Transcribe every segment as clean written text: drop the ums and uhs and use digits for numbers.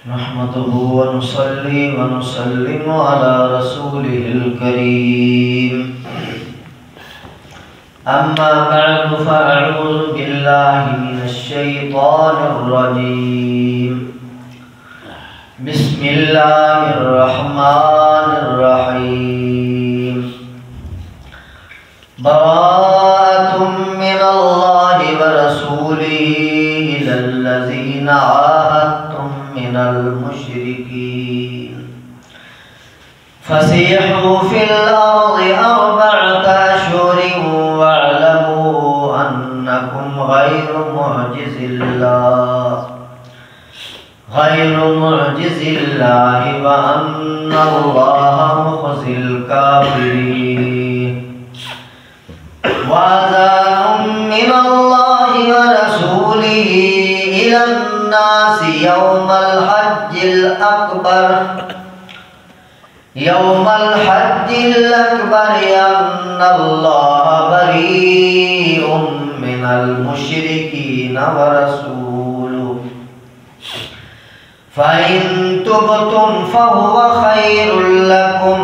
نحمده ونصلي ونسلم على رسوله الكريم. أما بعد فأعوذ بالله من الشيطان الرجيم. بسم الله الرحمن الرحيم. براءة من الله ورسوله إلى الذين عاهدتم من المشركين فسيحوا في الأرض 4 أشهر واعلموا أنكم غير معجز الله وأن الله مخزي الكافرين. وأذان من الله ورسوله إلى الناس يوم الحج الأكبر أن الله بريء من المشركين ورسوله فإن تبتم فهو خير لكم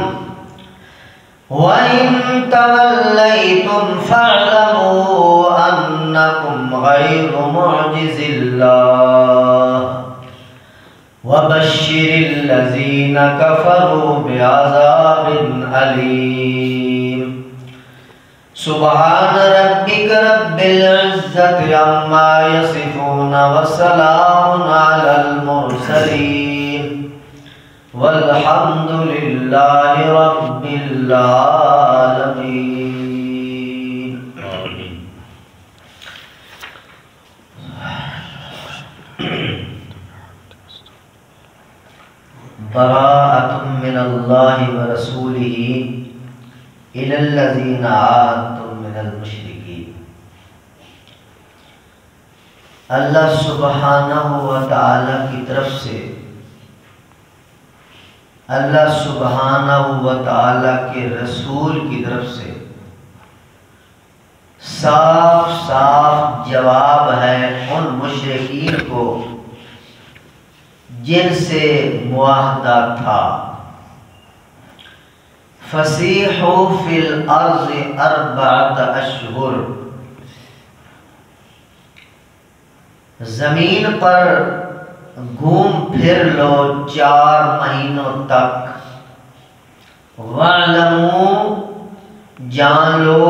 وإن توليتم فاعلموا أنكم غير معجز الله وبشر الذين كفروا بعذاب أليم. سبحان ربك رب العزة عما يصفون وسلام على المرسلين والحمد لله رب العالمين. آمين. براءة من الله ورسوله إلى الذين عاهدتم من المشركين. اللہ سبحانہ و تعالی کی طرف سے اللہ سبحانہ و تعالی کے رسول کی طرف سے صاف صاف جواب ہے ان مشرکین کو جن سے معاہدہ تھا. فسیحوا فی الارض 4 اشہر، زمین پر گھوم پھر لو 4 مہینوں تک. وَاعْلَمُوا، جان لو،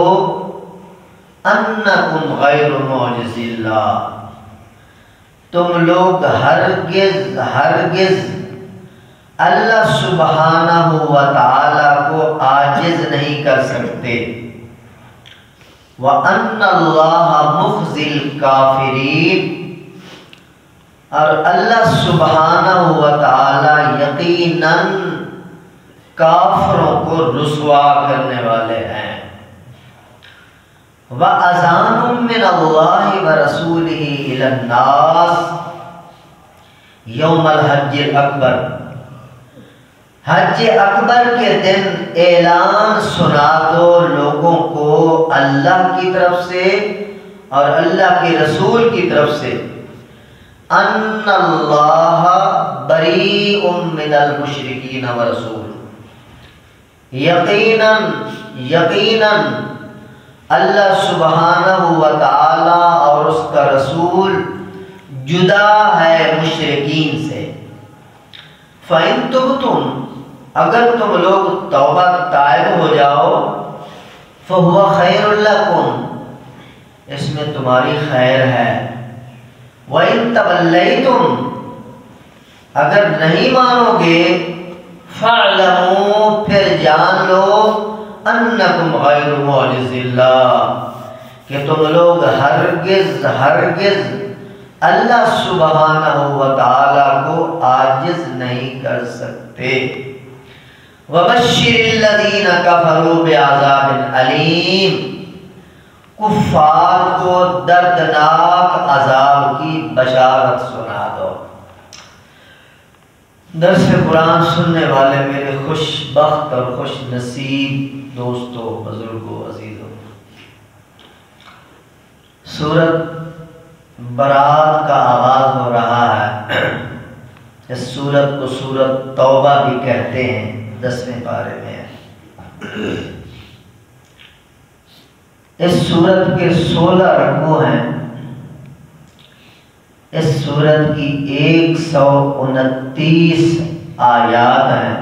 أَنَّكُمْ غَيْرُ مُعْجِزِ اللَّهِ، تم لوگ ہرگز اللہ سبحانہ و تعالی کو عاجز نہیں کر سکتے. وَأَنَّ اللَّهَ مُخْزِي الْكَافِرِينَ، اور اللہ سبحانہ و تعالی یقیناً کافروں کو رسوا کرنے والے ہیں. وَأَذَانٌ مِّنَ اللَّهِ وَرَسُولِهِ إِلَى النَّاسِ يَوْمَ الْحَجِّ الْأَكْبَرِ، حج اکبر کے دن اعلان سنا دو لوگوں کو اللہ کی طرف سے اور اللہ کے رسول کی طرف سے ان اللہ بریء من المشرکین ورسول، یقیناً اللہ سبحانہ و تعالی اور اس کا رسول جدا ہے مشرکین سے. فَإِن تُبْتُمْ، اگر تم لوگ توبہ تائب ہو جاؤ، فَهُوَ خَيْرٌ لَكُمْ، اس میں تمہاری خیر ہے. وَإِن تَوَلَّيْتُمْ، اگر نہیں مانو گے، فَاعْلَمُوا، پھر جان لو، أَنَّكُمْ غَيْرُ مُعْجِزِ اللَّهِ، کہ تم لوگ ہرگز اللہ سبحانہ و تعالی کو عاجز نہیں کر سکتے. وَبَشِّرِ الَّذِينَ كَفَرُوا بِعَذَابٍ أَلِيمٍ، کفار کو دردناک عذاب کی بشارت سنا دو. درس قرآن سننے والے میرے خوش بخت اور خوش نصیب دوستوں، بزرگوں، عزیزوں، سورت برات کا آغاز ہو رہا ہے. اس سورت کو سورت توبہ بھی کہتے ہیں، 10ویں پارے میں ہے۔ اس سورت کے 16 رکوع ہیں، اس سورت کی 129 آیات ہیں،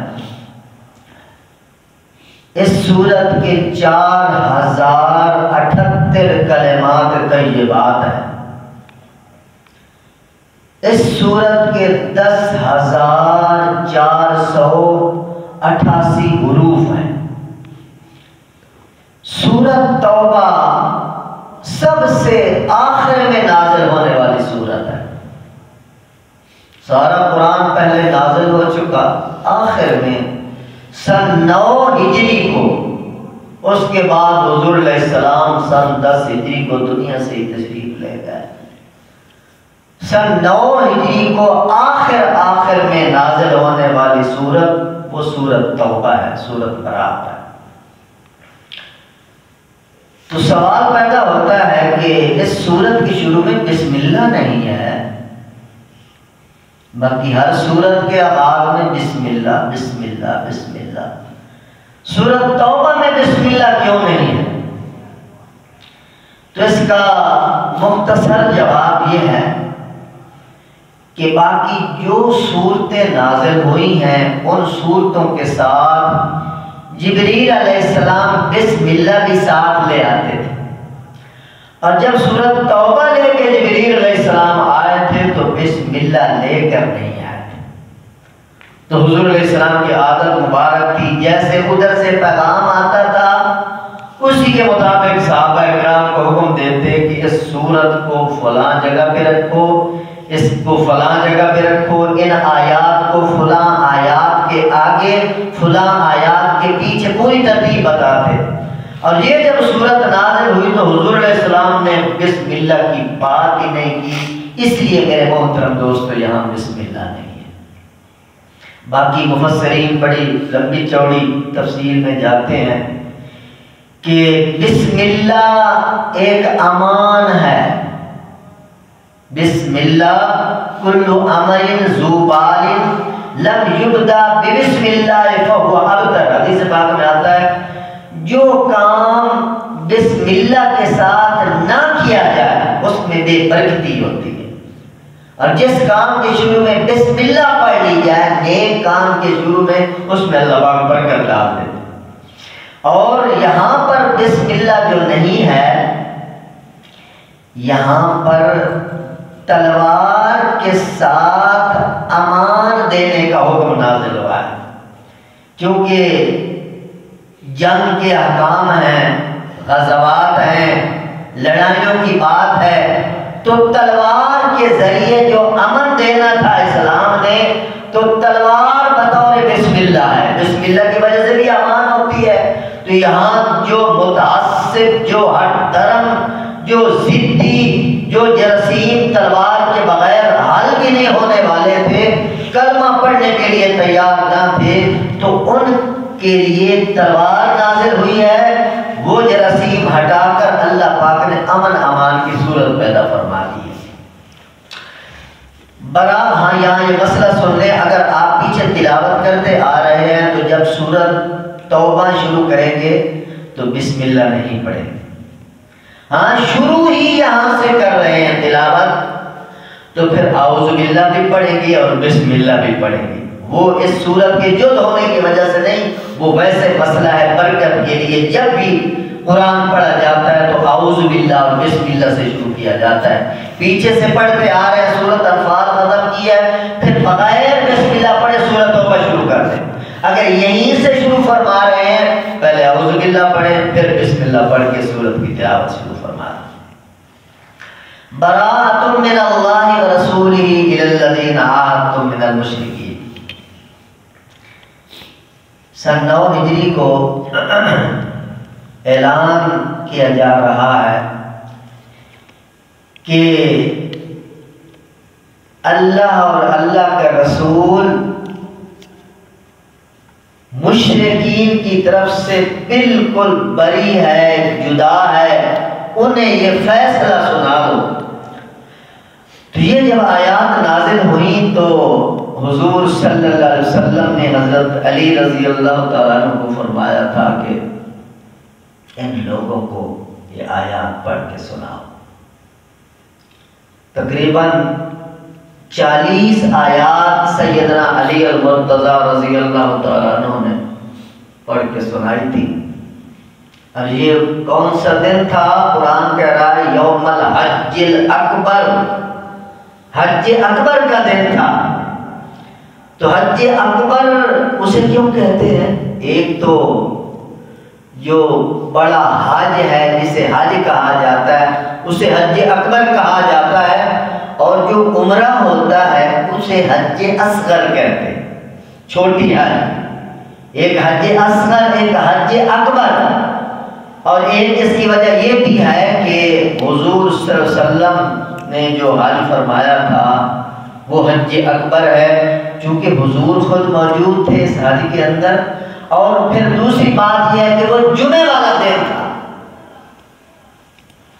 اس سورت کے 4078 کلمات طیبات ہیں، اس سورت کے 10,488 حروف ہیں۔ سورت توبہ سب سے آخر میں نازل ہونے والی سورت ہے۔ سارا قرآن پہلے نازل ہو چکا، آخر میں سن 9 ہجری کو، اس کے بعد حضور علیہ السلام سن 10 ہجری کو دنیا سے تشریف لے گئے۔ سن 9 ہجری کو آخر میں نازل ہونے والی سورت وہ سورت توبہ ہے، سورت برات ہے۔ تو سوال پیدا ہوتا ہے کہ اس سورت کی شروع میں بسم اللہ نہیں ہے، باقی ہر سورت کے آغاز میں بسم اللہ بسم اللہ بسم اللہ، سورت توبہ میں بسم اللہ کیوں نہیں ہے؟ تو اس کا مختصر جواب یہ ہے کہ باقی جو صورتیں نازل ہوئی ہیں ان صورتوں کے ساتھ جبریل علیہ السلام بسم اللہ بھی ساتھ لے آتے تھے، اور جب سورت توبہ لے کے جبریل علیہ السلام آئے تھے تو بسم اللہ لے کر نہیں آئے تھے۔ تو حضور علیہ السلام کی عادت مبارک تھی، جیسے ادھر سے پیغام آتا تھا اسی کے مطابق صحابہ کرام کو حکم دیتے کہ اس سورت کو فلاں جگہ پہ رکھو، اس کو فلاں جگہ پہ رکھو، ان آیات کو فلاں آیات کے آگے فلاں آیات کے پیچھے، پوری ترتیب بتاتے۔ اور یہ جب صورت نازل ہوئی تو حضور علیہ السلام نے بسم اللہ کی بات ہی نہیں کی، اس لیے میرے محترم دوستو یہاں بسم اللہ نہیں ہے۔ باقی مفسرین بڑی لمبی چوڑی تفصیل میں جاتے ہیں کہ بسم اللہ ایک امان ہے، بسم اللہ کل امر ذو بال لم یبدا بسم اللہ فهو ابتر۔ حدیث پاک میں آتا ہے جو کام بسم اللہ کے ساتھ نہ کیا جائے اس میں بے برکتی ہوتی ہے، اور جس کام کے شروع میں بسم اللہ پڑھ لی جائے نیک کام کے شروع میں اس میں اللہ پاک برکت ڈال دیتے۔ اور یہاں پر بسم اللہ جو نہیں ہے، یہاں پر تلوار کے ساتھ امان دینے کا حکم نازل ہوا ہے، کیونکہ جنگ کے احکام ہیں، غزوات ہیں، لڑائیوں کی بات ہے، تو تلوار کے ذریعے جو امن دینا تھا اسلام نے، تو تلوار بطور بسم اللہ ہے، بسم اللہ کی وجہ سے بھی امان ہوتی ہے۔ تو یہاں جو متعصب، جو ہٹ درم، جو ضدی، جو جراثیم تلوار کے بغیر حل بھی نہیں ہونے والے تھے، کلمہ پڑھنے کے لیے تیار نہ تھے، تو ان کے لیے تلوار نازل ہوئی ہے، وہ جراثیم ہٹا کر اللہ پاک نے امن امان کی صورت پیدا فرما دی ہے۔ برابر ہاں یہاں یہ مسئلہ سن لیں، اگر آپ پیچھے تلاوت کرتے آ رہے ہیں تو جب سورت توبہ شروع کریں گے تو بسم اللہ نہیں پڑھیں گے، ہاں شروع ہی یہاں سے کر رہے ہیں تلاوت تو پھر اعوذ باللہ بھی پڑھیں گے اور بسم اللہ بھی پڑھیں گے، وہ اس سورت کے جد ہونے کی وجہ سے نہیں، وہ ویسے مسئلہ ہے برکت کے لیے۔ جب بھی قرآن پڑھا جاتا ہے تو اعوذ باللہ اور بسم اللہ سے شروع کیا جاتا ہے۔ پیچھے سے پڑھتے آ رہے ہیں، سورت انفال ختم کی ہے، پھر بغیر بسم اللہ پڑھے سورت توبہ شروع کر دیں۔ اگر یہیں سے شروع فرما رہے ہیں، پہلے اعوذ باللہ پڑھیں، پھر بسم اللہ پڑھ کے سورت کی تلاوت شروع فرما دیں۔ براءۃ من اللہ ورسولہ الی الذین عاہدتم من المشرکین۔ سن 9 ہجری کو اعلان کیا جا رہا ہے کہ اللہ اور اللہ کا رسول مشرکین کی طرف سے بالکل بری ہے، جدا ہے، انہیں یہ فیصلہ سنا دو۔ تو یہ جب آیات نازل ہوئی تو حضور صلی اللہ علیہ وسلم نے حضرت علی رضی اللہ تعالیٰ عنہ کو فرمایا تھا کہ ان لوگوں کو یہ آیات پڑھ کے سناؤ۔ تقریباً 40 آیات سیدنا علی المرتضیٰ رضی اللہ تعالیٰ عنہ نے پڑھ کے سنائی تھی۔ اور یہ کون سا دن تھا؟ قرآن کہہ رہا ہے یوم الحج الاکبر، حج اکبر کا دن تھا۔ تو حج اکبر اسے کیوں کہتے ہیں؟ ایک تو جو بڑا حج ہے جسے حج کہا جاتا ہے اسے حج اکبر کہا جاتا ہے، اور جو عمرہ ہوتا ہے اسے حج اصغر کہتے ہیں، چھوٹی حج۔ ایک حج اصغر، ایک حج اکبر۔ اور ایک اس کی وجہ یہ بھی ہے کہ حضور صلی اللہ علیہ وسلم نے جو حج فرمایا تھا وہ حج اکبر ہے، چونکہ حضور خود موجود تھے اس حج کے اندر۔ اور پھر دوسری بات یہ ہے کہ وہ جمعے والا دن تھا،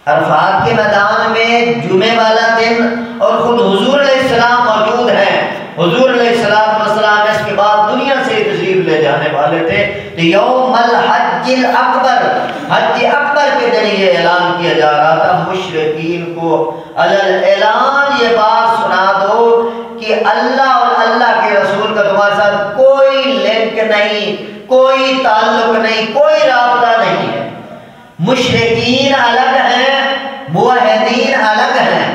عرفات کے میدان میں جمعے والا دن، اور خود حضور علیہ السلام موجود ہیں۔ حضور علیہ السلام اس کے بعد دنیا سے تشریف لے جانے والے تھے۔ تو یوم الحج الاکبر، حج اکبر کے دن یہ اعلان کیا جا رہا تھا مشرکین کو، اعلان یہ بات سنا دو کہ اللہ اور اللہ کے رسول کا تمہارے ساتھ کوئی لنک نہیں، کوئی تعلق نہیں، کوئی رابطہ نہیں ہے۔ مشرکین الگ ہیں، موحدین الگ ہیں،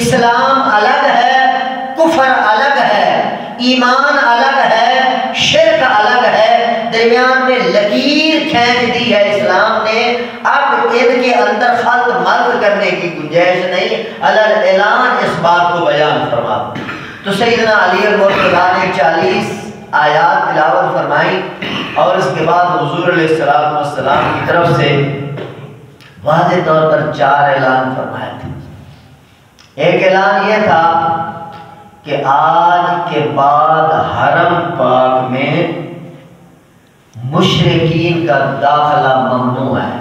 اسلام الگ ہے، کفر الگ ہے، ایمان الگ ہے، شرک الگ ہے، درمیان میں لکیر کھینچ دی ہے اسلام نے۔ اب ان کے اندر خلط ملط کرنے کی گنجائش نہیں، اعلان اس بات کو بیان فرما۔ تو سیدنا علی المرتضیٰ نے 40 آیات تلاوت فرمائی، اور اس کے بعد حضور علیہ السلام کی طرف سے واضح طور پر 4 اعلان فرمائے تھے۔ ایک اعلان یہ تھا کہ آج کے بعد حرم پاک میں مشرکین کا داخلہ ممنوع ہے،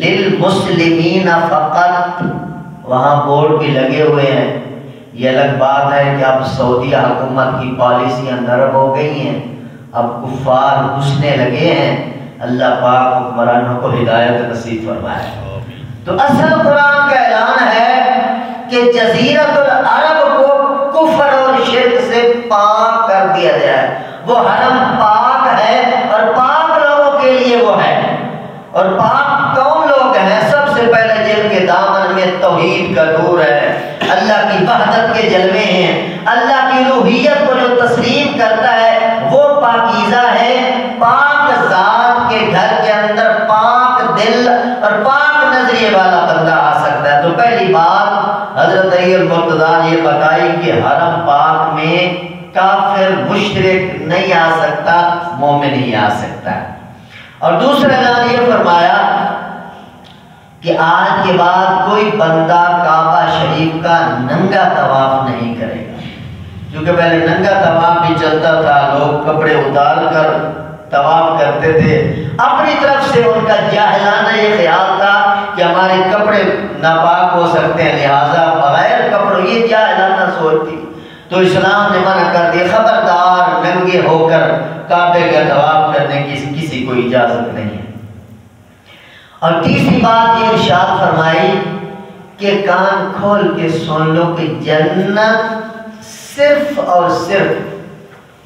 للمسلمین فقط۔ وہاں بورڈ بھی لگے ہوئے ہیں۔ یہ الگ بات ہے کہ اب سعودیہ حکومت کی پالیسیاں نرم ہو گئی ہیں، اب کفار گھسنے لگے ہیں، اللہ پاک حکمرانوں کو ہدایت نصیب فرمائے۔ تو اصل قرآن کا اعلان ہے کہ جزیرۃ العرب کو کفر اور شرک سے پاک کر دیا جائے۔ وہ حرم پاک ہے، اور پاک لوگوں کے لیے وہ ہے۔ اور پاک کون لوگ ہیں؟ سب سے پہلے جن کے دامن میں توحید کا نور ہے، اللہ کی وحدت کے جلوے ہیں، اللہ کی الوہیت کو جو تسلیم کرتا ہے وہ پاکیزہ ہے۔ پاک ذات کے گھر کے اندر پاک دل اور پاک نظریے والا بندہ آ سکتا ہے۔ تو پہلی بات حضرت علی المرتضیٰ نے یہ بتائی کہ حرم پاک میں کافر مشرک نہیں آ سکتا، مومن ہی آ سکتا ہے۔ اور دوسرا اعلان یہ فرمایا کہ آج کے بعد کوئی بندہ کعبہ شریف کا ننگا طواف نہیں کرے گا، کیونکہ پہلے ننگا طواف بھی چلتا تھا، لوگ کپڑے اتار کر طواف کرتے تھے۔ اپنی طرف سے ان کا جاہلانہ یہ خیال تھا کہ ہمارے کپڑے ناپاک ہو سکتے ہیں، لہٰذا بغیر کپڑوں، یہ جاہلانہ سوچ تھی۔ تو اسلام نے منع کر دیا، خبردار ننگے ہو کر کعبے کا طواف کرنے کی کسی کو اجازت نہیں ہے۔ اور تیسری بات یہ ارشاد فرمائی کہ کان کھول کے سن لو کہ جنت صرف اور صرف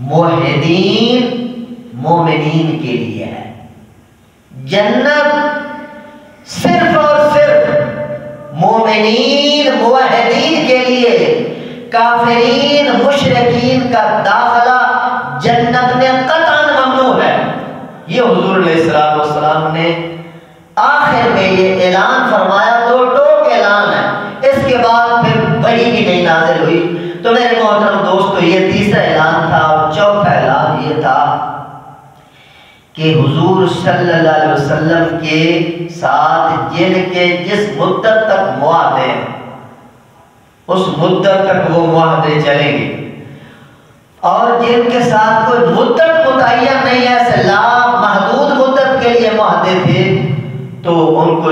موحدین مومنین کے لیے ہے۔ جنت صرف اور صرف مومنین موحدین کے لیے، کافرین مشرکین کا داخلہ جنت میں قطعاً ممنوع ہے۔ یہ حضور علیہ السلام نے آخر میں یہ اعلان فرمایا، دو ٹوک اعلان ہے، اس کے بعد پھر وحی بھی نہیں نازل ہوئی۔ تو میرے محترم دوستو، یہ تیسرا اعلان تھا۔ اور چوتھا اعلان یہ تھا کہ حضور صلی اللہ علیہ وسلم کے ساتھ جن کے جس مدت تک معاہدے ہیں اس مدت تک وہ معاہدے چلیں گے، اور جن کے ساتھ کوئی مدت متعین نہیں ہے، لا محدود مدت کے لیے معاہدے تھے، تو ان کو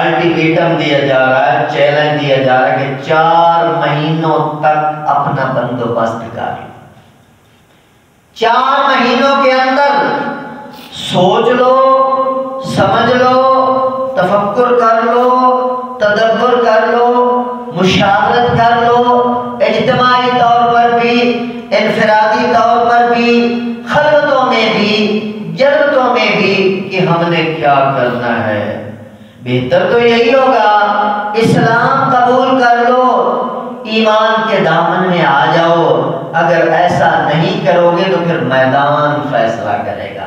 الٹیمیٹم دیا جا رہا ہے، چیلنج دیا جا رہا ہے کہ 4 مہینوں تک اپنا بندوبست کر لو، 4 مہینوں کے اندر سوچ لو، سمجھ لو، تفکر کر لو، تدبر کر لو، مشاورت کر لو، اجتماعی طور پر بھی، انفرادی طور پر بھی، خلوتوں میں بھی، جلوتوں میں بھی، کہ ہم نے کیا کرنا ہے۔ بہتر تو یہی ہوگا اسلام قبول کر لو، ایمان کے دامن میں آ جاؤ۔ اگر ایسا نہیں کرو گے تو پھر میدان فیصلہ کرے گا،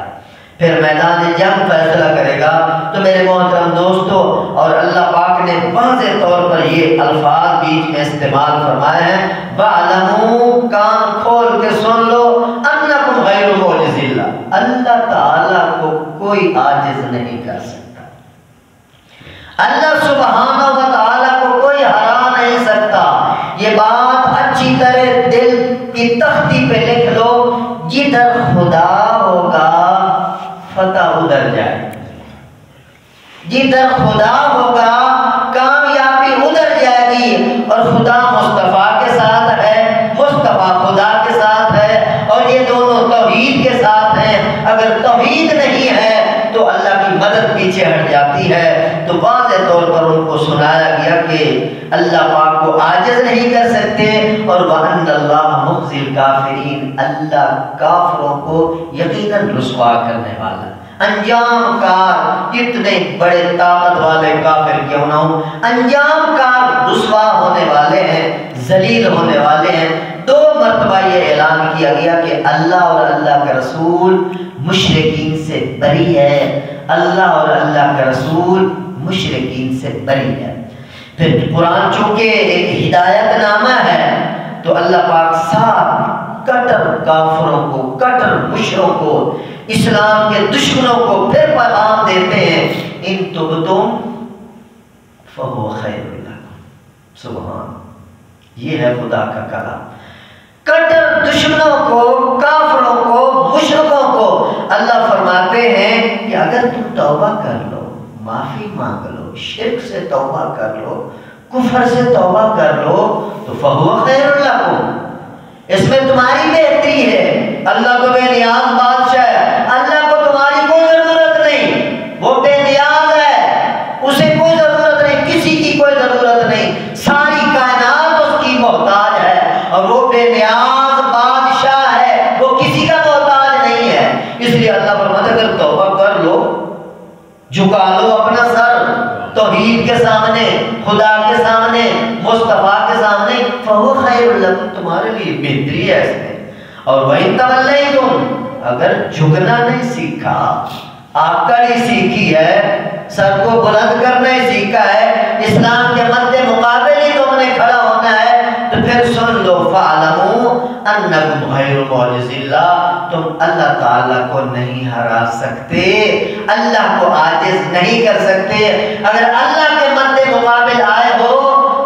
پھر میدان جنگ فیصلہ کرے گا۔ تو میرے محترم دوستو، اور اللہ پاک نے واضح طور پر یہ الفاظ بیچ میں استعمال فرمائے ہیں، وَعْلَمُوا، کان کھول کے سن لو، أَنَّكُمْ غَيْرُ مُعْجِزِ اللَّهِ، اللہ تعالیٰ کو کوئی عاجز نہیں کر سکتا، اللہ سبحانہ و تعالیٰ کو کوئی ہرا نہیں سکتا۔ یہ بات اچھی طرح دل کی تختی پہ لکھ لو، جدھر خدا ہوگا فتح ادھر جائے، جدھر خدا ہوگا کامیابی ادھر جائے گی۔ اور خدا مصطفیٰ کے ساتھ ہے، مصطفیٰ خدا کے ساتھ ہے، اور یہ دونوں توحید کے ساتھ ہیں۔ اگر توحید نہیں ہے تو اللہ کی مدد پیچھے ہٹ جاتی ہے۔ تو واضح طور پر ان کو سنایا گیا کہ اللہ پاک کو عاجز نہیں کر سکتے، اور وَأَنَّ اللَّهَ مُخْزِي الْكَافِرِينَ، اللہ کافروں کو یقیناً رسوا کرنے والا، انجام کار، کتنے بڑے طاقت والے کافر کیوں نہ ہوں، انجام کار رسوا ہونے والے ہیں، ذلیل ہونے والے ہیں۔ 2 مرتبہ یہ اعلان کیا گیا کہ اللہ اور اللہ کا رسول مشرکین سے بری ہے، اللہ اور اللہ کا رسول مشرکین سے بری ہے۔ پھر قرآن چونکہ ایک ہدایت نامہ ہے، تو اللہ پاک 7 کٹر کافروں کو، کٹر مشرکوں کو، اسلام کے دشمنوں کو پھر پیغام دیتے ہیں، ان تبتم فہو خیر لکم، سبحان، یہ ہے خدا کا کلام۔ کٹر دشمنوں کو، کافروں کو، مشرکوں کو اللہ فرماتے ہیں کہ اگر تم توبہ کر لو، معافی مانگ لو، شرک سے توبہ کر لو، کفر سے توبہ کر لو، تو فہو خیر لکم، اس میں تمہاری بہتری ہے۔ اللہ تو بے نیاز بادشاہ ہے، اللہ کو تمہاری کوئی ضرورت نہیں، وہ بے نیاز ہے، اسے کوئی ضرورت نہیں، کسی کی کوئی ضرورت نہیں، ساری کائنات اس کی محتاج ہے، اور وہ بے نیاز بادشاہ ہے، وہ کسی کا محتاج نہیں ہے۔ اس لیے اللہ فرماتا ہے اگر توبہ کر لو، جھکا لو اپنا سر توحید کے سامنے، خدا کے سامنے، مصطفیٰ کے سامنے، فہو خیر لکم، تمہارے لیے بہتری ہے اس میں۔ اور وَإِن تَوَلَّيْتُمْ، اگر جھکنا نہیں سیکھا، آکڑ ہی سیکھی ہے، سر کو بلند کرنا ہی سیکھا ہے، اسلام کے مد مقابل ہی تم نے کھڑا ہونا ہے، تو پھر سن لو فَاعْلَمُوا أَنَّكُمْ غَيْرُ مُعْجِزِ اللَّهِ، تم اللہ تعالیٰ کو نہیں ہرا سکتے، اللہ کو عاجز نہیں کر سکتے۔ اگر اللہ کے مد مقابل آئے ہو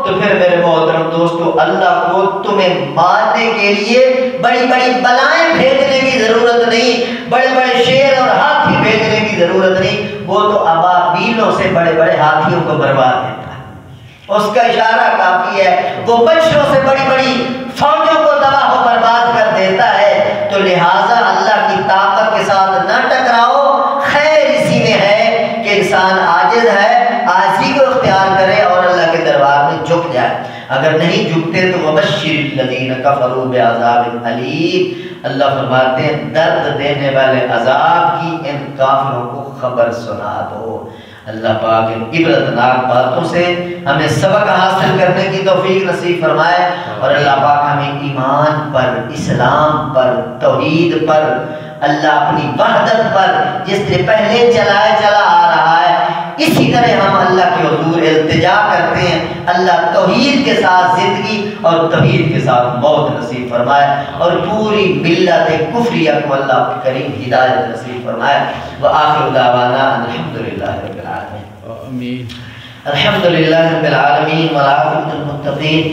تو پھر میرے محترم دوستو، اللہ کو تمہیں مارنے کے لیے بڑی بڑی بلائیں بھیجنے کی ضرورت نہیں، بڑے بڑے شیر اور ہاتھی بھیجنے کی ضرورت نہیں، وہ تو ابابیلوں سے بڑے بڑے ہاتھیوں کو برباد دیتا ہے، اس کا اشارہ کافی ہے، وہ بچوں سے بڑی بڑی فوجوں کو تباہ و برباد کر دیتا ہے۔ تو لہٰذا اللہ کی طاقت کے ساتھ نہ ٹکراؤ، خیر اسی میں ہے کہ انسان عاجز ہے، عاجزی کو اختیار کرے اور اللہ کے دربار میں جھک جائے۔ اگر نہیں جھکتے تو وَبَشِّرِ الَّذِينَ كَفَرُوا بِعَذَابٍ أَلِيمٍ، اللہ فرماتے ہیں درد دینے والے عذاب کی ان کافروں کو خبر سنا دو۔ اللہ پاک ان عبرتناک باتوں سے ہمیں سبق حاصل کرنے کی توفیق نصیب فرمائے، اور اللہ پاک ہمیں ایمان پر، اسلام پر، توحید پر، اللہ اپنی وحدت پر جس سے پہلے چلا آ رہا ہے، اسی طرح ہم اللہ کے حضور التجا کرتے ہیں، اللہ توحید کے ساتھ زندگی اور توحید کے ساتھ موت نصیب فرمائے، اور پوری ملت کفریہ کو اللہ کریم ہدایت نصیب فرمائے۔ وآخر دعوانا الحمدللہ رب العالمین، الحمدللہ رب العالمین، والعاقبۃ للمتقین،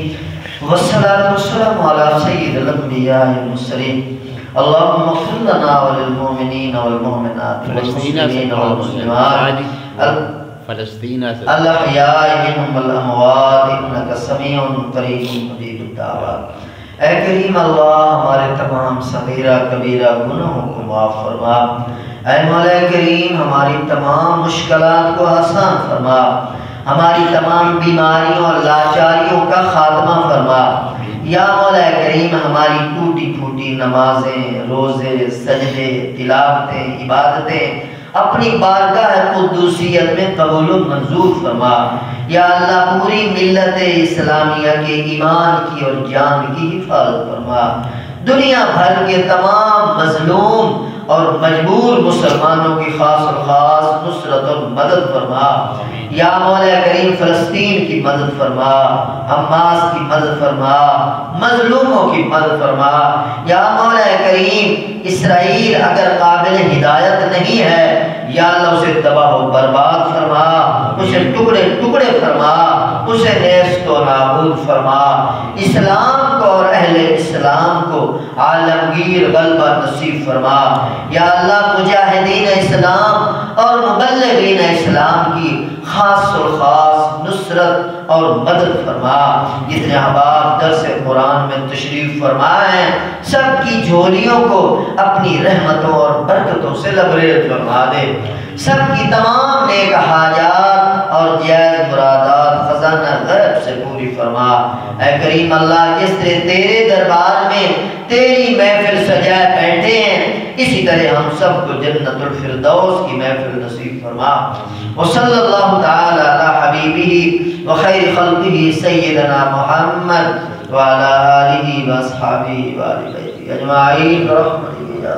والصلاة والسلام علی سید الانبیاء والمرسلین۔ اللهم اغفر لنا وللمؤمنين والمؤمنات والمسلمين والمسلمات فلسطین الأحياء منهم والأموات إنك سمیع قریب مجیب الدعوات۔ اے کریم اللہ ہمارے تمام صغیرہ کبیرہ گناہوں کو معاف فرما۔ اے مولا کریم ہماری تمام مشکلات کو آسان فرما، ہماری تمام بیماریوں اور لاچاریوں کا خاتمہ فرما۔ یا مولا کریم ہماری ٹوٹی پھوٹی نمازیں، روزے، سجدے، تلاوتیں، عبادتیں اپنی بارگاہ قدوسیت میں قبول و منظور فرما۔ یا اللہ پوری ملت اسلامیہ کے ایمان کی اور جان کی حفاظت فرما۔ دنیا بھر کے تمام مظلوم اور مجبور مسلمانوں کی خاص اور خاص نصرت اور مدد فرما۔ یا مولا کریم فلسطین کی مدد فرما، حماس کی مدد فرما، مظلوموں کی مدد فرما۔ یا مولا کریم اسرائیل اگر قابل ہدایت نہیں ہے، یا اللہ اسے تباہ و برباد فرما، اسے ٹکڑے ٹکڑے فرما، اسے نیست و نابود فرما۔ اسلام کو اور اہل اسلام کو عالمگیر غلبہ نصیب فرما۔ یا اللہ مجاہدین اسلام اور مبلغین اسلام کی خاص اور خاص نصرت اور مدد فرما۔ جتنے احباب درس قرآن میں تشریف فرمائے ہیں سب کی جھولیوں کو اپنی رحمتوں اور برکتوں سے لبریز فرما دے۔ سب کی تمام نیک حاجات اور جائز مرادات خزانہ غیب سے پوری فرما۔ اے کریم اللہ جس طرح تیرے دربار میں تیری محفل سجائے بیٹھے ہیں اسی طرح ہم سب کو جنت الفردوس کی محفل نصیب فرما۔ وصلی اللہ تعالی علی حبیبہ وخیر خلقہ سیدنا محمد وعلی آلہ واصحابہ وآل بیتہ اجمعین برحمتک یا